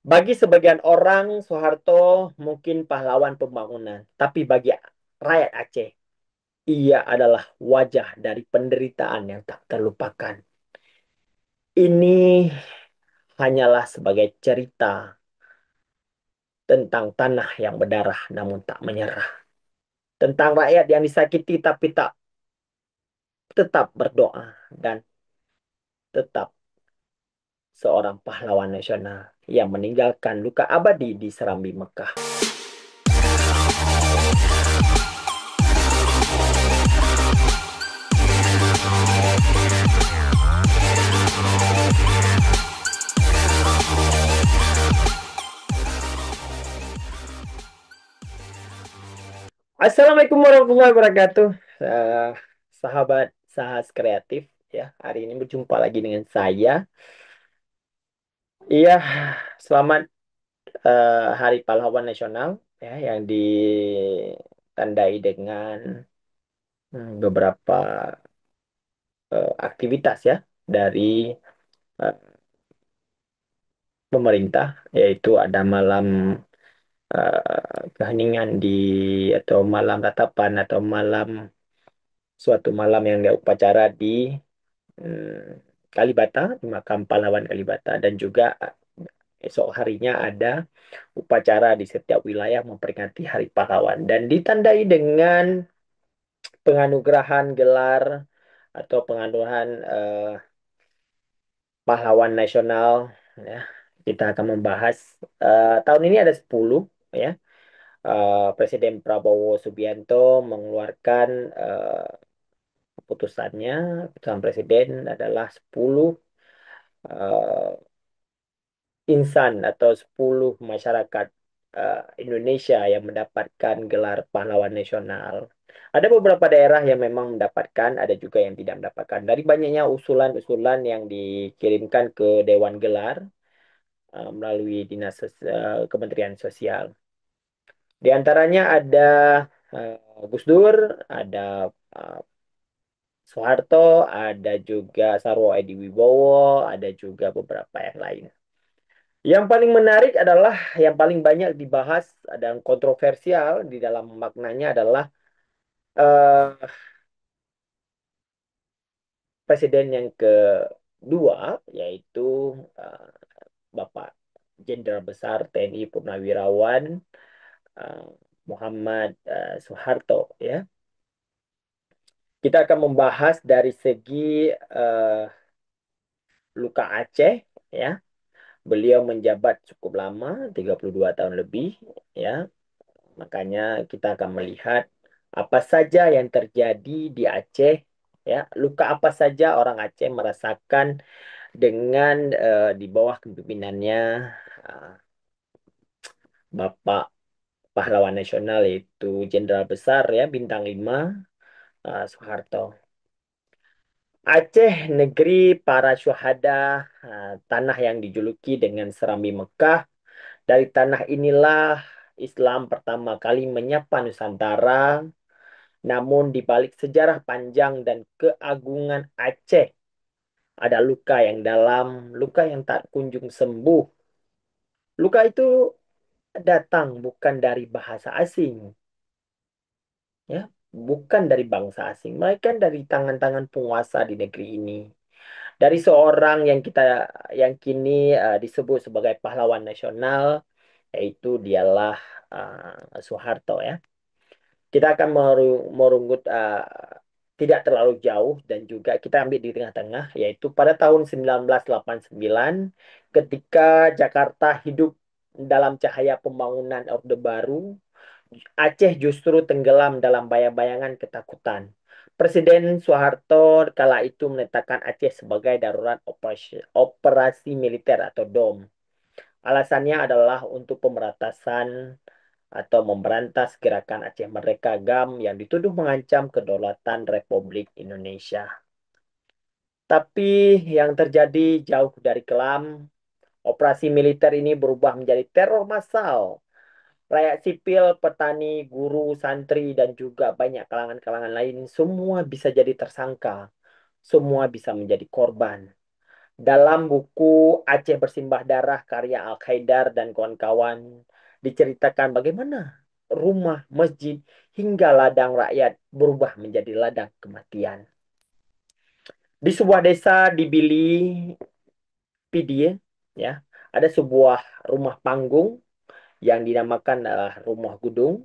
Bagi sebagian orang, Soeharto mungkin pahlawan pembangunan, tapi bagi rakyat Aceh, ia adalah wajah dari penderitaan yang tak terlupakan. Ini hanyalah sebagai cerita tentang tanah yang berdarah namun tak menyerah. Tentang rakyat yang disakiti tapi tak tetap berdoa dan tetap seorang pahlawan nasional yang meninggalkan luka abadi di Serambi Mekah. Assalamualaikum warahmatullahi wabarakatuh. Eh, Sahabat Sahas Kreatif ya. Hari ini berjumpa lagi dengan saya. Iya, selamat Hari Pahlawan Nasional ya yang ditandai dengan beberapa aktivitas ya dari eh, pemerintah, yaitu ada malam keheningan atau malam ratapan atau suatu malam yang diupacara di Kalibata, di makam pahlawan Kalibata, dan juga esok harinya ada upacara di setiap wilayah memperingati Hari Pahlawan dan ditandai dengan penganugerahan gelar atau penganugerahan pahlawan nasional ya. Kita akan membahas tahun ini ada 10 ya. Presiden Prabowo Subianto mengeluarkan keputusannya. Keputusan Presiden adalah 10 eh, insan atau 10 masyarakat Indonesia yang mendapatkan gelar pahlawan nasional. Ada beberapa daerah yang memang mendapatkan, ada juga yang tidak mendapatkan. Dari banyaknya usulan-usulan yang dikirimkan ke Dewan Gelar melalui Kementerian Sosial. Di antaranya ada eh, Gus Dur, ada eh, Soeharto, ada juga Sarwo Edi Wibowo, ada juga beberapa yang lain. Yang paling menarik adalah yang paling banyak dibahas dan kontroversial di dalam maknanya adalah eh, presiden yang kedua, yaitu eh, Bapak Jenderal Besar TNI Purnawirawan eh, Muhammad Soeharto. Ya, kita akan membahas dari segi eh, luka Aceh. Ya, beliau menjabat cukup lama, 32 tahun lebih. Ya, makanya kita akan melihat apa saja yang terjadi di Aceh, ya, luka apa saja orang Aceh merasakan dengan di bawah kepemimpinannya eh, Bapak Pahlawan Nasional yaitu Jenderal Besar ya Bintang 5 Soeharto. Aceh negeri para syuhada, tanah yang dijuluki dengan Serambi Mekah. Dari tanah inilah Islam pertama kali menyapa Nusantara. Namun di balik sejarah panjang dan keagungan Aceh, ada luka yang dalam, luka yang tak kunjung sembuh. Luka itu datang bukan dari bahasa asing, ya, bukan dari bangsa asing, melainkan dari tangan-tangan penguasa di negeri ini. Dari seorang yang kini disebut sebagai pahlawan nasional, yaitu dialah Soeharto ya. Kita akan merunggut tidak terlalu jauh dan juga kita ambil di tengah-tengah yaitu pada tahun 1989 ketika Jakarta hidup dalam cahaya pembangunan Orde Baru, Aceh justru tenggelam dalam bayang-bayangan ketakutan. Presiden Soeharto kala itu menetapkan Aceh sebagai darurat operasi militer atau DOM. Alasannya adalah untuk pemberantasan atau memberantas gerakan Aceh Merdeka GAM yang dituduh mengancam kedaulatan Republik Indonesia. Tapi yang terjadi jauh dari kelam, operasi militer ini berubah menjadi teror massal. Rakyat sipil, petani, guru, santri, dan juga banyak kalangan-kalangan lain semua bisa jadi tersangka. Semua bisa menjadi korban. Dalam buku Aceh Bersimbah Darah karya Al-Qaedar dan kawan-kawan diceritakan bagaimana rumah, masjid, hingga ladang rakyat berubah menjadi ladang kematian. Di sebuah desa di Bili, Pidi, ya, ada sebuah rumah panggung yang dinamakan adalah Rumah Gudung.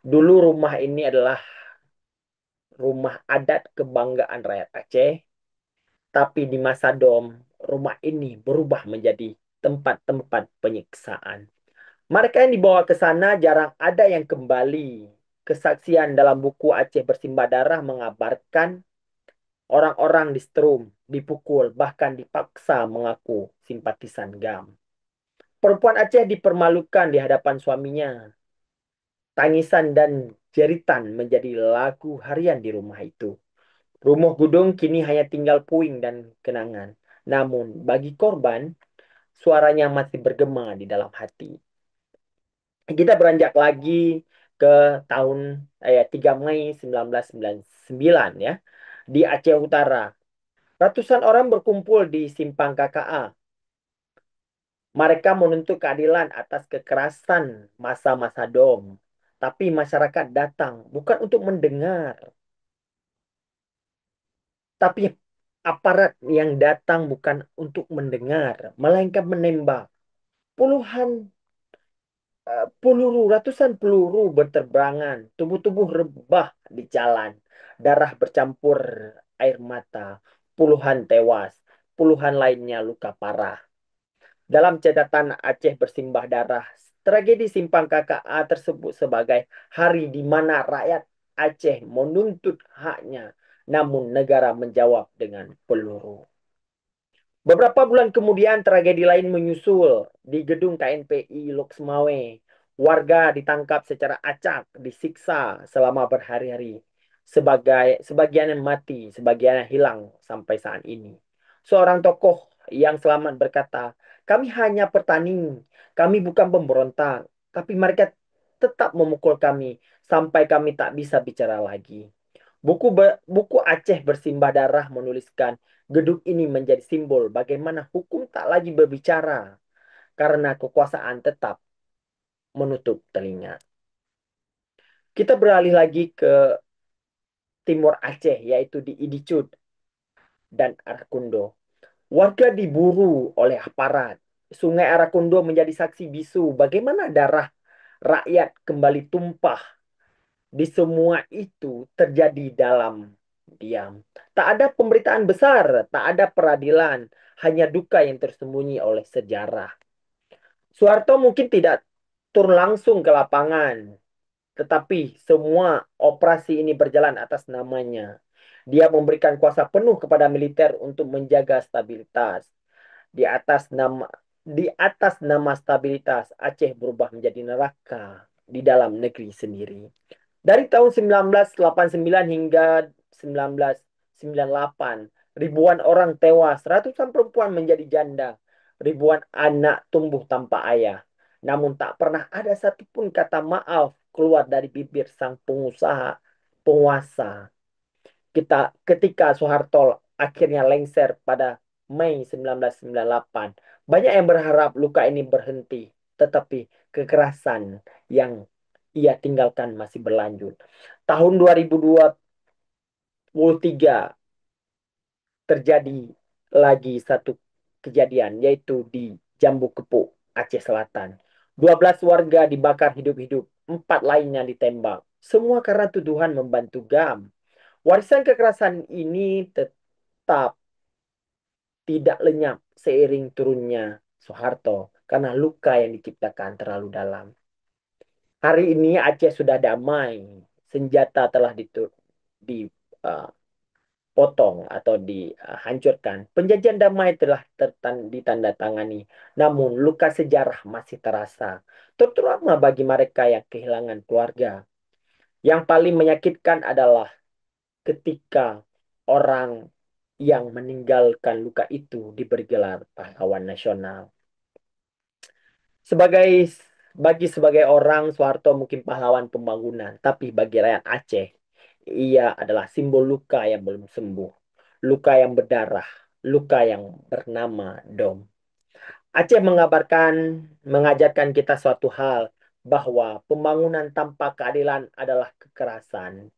Dulu rumah ini adalah rumah adat kebanggaan rakyat Aceh, tapi di masa Dom, rumah ini berubah menjadi tempat-tempat penyiksaan. Mereka yang dibawa ke sana jarang ada yang kembali. Kesaksian dalam buku Aceh Bersimbah Darah mengabarkan orang-orang disetrum, dipukul, bahkan dipaksa mengaku simpatisan GAM. Perempuan Aceh dipermalukan di hadapan suaminya. Tangisan dan jeritan menjadi lagu harian di rumah itu. Rumah Gudung kini hanya tinggal puing dan kenangan. Namun bagi korban, suaranya masih bergema di dalam hati. Kita beranjak lagi ke tahun 3 Mei 1999 ya. Di Aceh Utara, ratusan orang berkumpul di Simpang KKA. Mereka menuntut keadilan atas kekerasan masa-masa DOM. Tapi masyarakat datang bukan untuk mendengar, tapi aparat yang datang bukan untuk mendengar, melainkan menembak. Puluhan peluru, ratusan peluru berterbangan, tubuh-tubuh rebah di jalan, darah bercampur air mata, puluhan tewas, puluhan lainnya luka parah. Dalam catatan Aceh Bersimbah Darah, tragedi Simpang KKA tersebut sebagai hari di mana rakyat Aceh menuntut haknya, namun negara menjawab dengan peluru. Beberapa bulan kemudian tragedi lain menyusul di gedung KNPI Lok Sumawe. Warga ditangkap secara acak, disiksa selama berhari-hari. Sebagian yang mati, sebagian yang hilang sampai saat ini. Seorang tokoh yang selamat berkata, "Kami hanya petani, kami bukan pemberontak, tapi mereka tetap memukul kami sampai kami tak bisa bicara lagi." Buku Aceh Bersimbah Darah menuliskan gedung ini menjadi simbol bagaimana hukum tak lagi berbicara karena kekuasaan tetap menutup telinga. Kita beralih lagi ke Timur Aceh, yaitu di Idicud dan Arakundo. Warga diburu oleh aparat. Sungai Arakundo menjadi saksi bisu bagaimana darah rakyat kembali tumpah. Di semua itu terjadi dalam diam. Tak ada pemberitaan besar, tak ada peradilan, hanya duka yang tersembunyi oleh sejarah. Soeharto mungkin tidak turun langsung ke lapangan, tetapi semua operasi ini berjalan atas namanya. Dia memberikan kuasa penuh kepada militer untuk menjaga stabilitas. Di atas nama di atas nama stabilitas, Aceh berubah menjadi neraka di dalam negeri sendiri. Dari tahun 1989 hingga 1998, ribuan orang tewas, ratusan perempuan menjadi janda, ribuan anak tumbuh tanpa ayah. Namun tak pernah ada satupun kata maaf keluar dari bibir sang pengusaha, penguasa. Ketika Soeharto akhirnya lengser pada Mei 1998, banyak yang berharap luka ini berhenti, tetapi kekerasan yang ia tinggalkan masih berlanjut. Tahun 2023 terjadi lagi satu kejadian, yaitu di Jambu Kepuk, Aceh Selatan. 12 warga dibakar hidup-hidup, 4 lainnya ditembak. Semua karena tuduhan membantu GAM. Warisan kekerasan ini tetap tidak lenyap seiring turunnya Soeharto karena luka yang diciptakan terlalu dalam. Hari ini Aceh sudah damai, senjata telah dipotong atau dihancurkan. Penjajahan damai telah ditandatangani, namun luka sejarah masih terasa, terutama bagi mereka yang kehilangan keluarga. Yang paling menyakitkan adalah ketika orang yang meninggalkan luka itu diberi gelar pahlawan nasional. Sebagai sebagai orang, Soeharto mungkin pahlawan pembangunan, tapi bagi rakyat Aceh, ia adalah simbol luka yang belum sembuh, luka yang berdarah. luka yang bernama Dom. Aceh mengajarkan kita suatu hal bahwa pembangunan tanpa keadilan adalah kekerasan,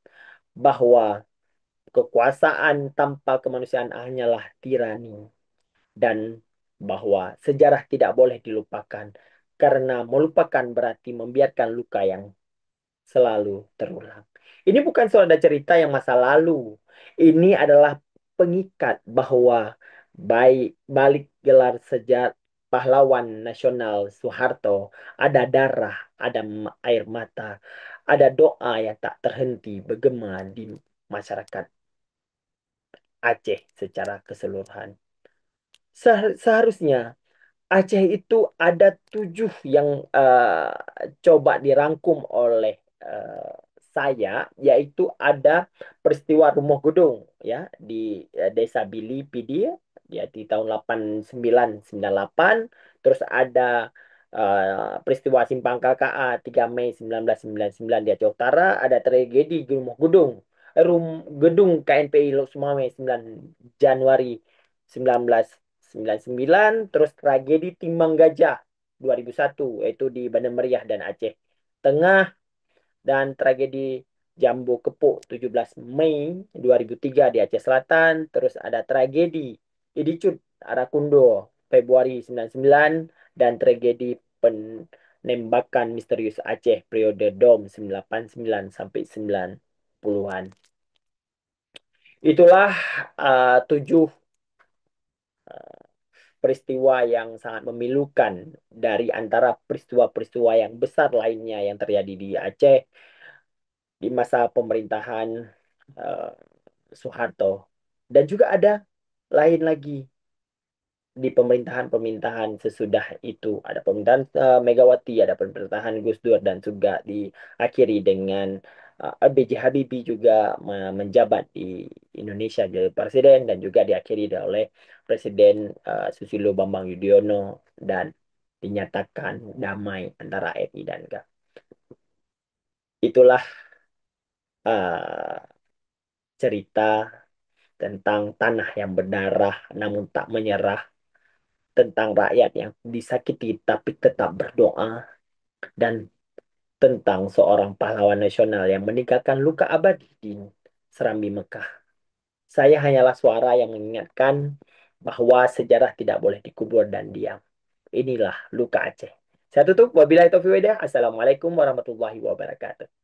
bahwa kekuasaan tanpa kemanusiaan hanyalah tirani, dan bahwa sejarah tidak boleh dilupakan karena melupakan berarti membiarkan luka yang selalu terulang. Ini bukan suatu cerita yang masa lalu. Ini adalah pengikat bahwa baik balik gelar sejarah pahlawan nasional Soeharto, ada darah, ada air mata, ada doa yang tak terhenti bergema di masyarakat Aceh secara keseluruhan. Seharusnya Aceh itu ada 7 yang coba dirangkum oleh eh, saya, yaitu ada peristiwa Rumah Gedung ya di Desa Bili Pidi ya di tahun 8998, terus ada peristiwa Simpang KKA 3 Mei 1999 di Aceh Utara, ada tragedi di Rumah Gedung, Gedung KNPI Lok Sumame 9 Januari 1999, terus tragedi Timbang Gajah 2001 yaitu di Banda Meriah dan Aceh Tengah, dan tragedi Jambu Kepuk 17 Mei 2003 di Aceh Selatan, terus ada tragedi Idicut Arakundo Februari 99, dan tragedi penembakan misterius Aceh periode DOM 989 sampai 90-an. Itulah 7 peristiwa yang sangat memilukan dari antara peristiwa-peristiwa yang besar lainnya yang terjadi di Aceh di masa pemerintahan eh, Soeharto. Dan juga ada lain lagi di pemerintahan-pemerintahan sesudah itu. Ada pemerintahan Megawati, ada pemerintahan Gus Dur, dan juga diakhiri dengan B.J. Habibie juga menjabat di Indonesia jadi presiden, dan juga diakhiri oleh Presiden Susilo Bambang Yudhoyono, dan dinyatakan damai antara RI dan GA. Itulah uh, cerita tentang tanah yang berdarah namun tak menyerah, tentang rakyat yang disakiti tapi tetap berdoa, dan tentang seorang pahlawan nasional yang meninggalkan luka abadi di Serambi Mekah. Saya hanyalah suara yang mengingatkan bahwa sejarah tidak boleh dikubur dan diam. Inilah luka Aceh. Saya tutup. Wabillahi taufiq wal hidayah. Assalamualaikum warahmatullahi wabarakatuh.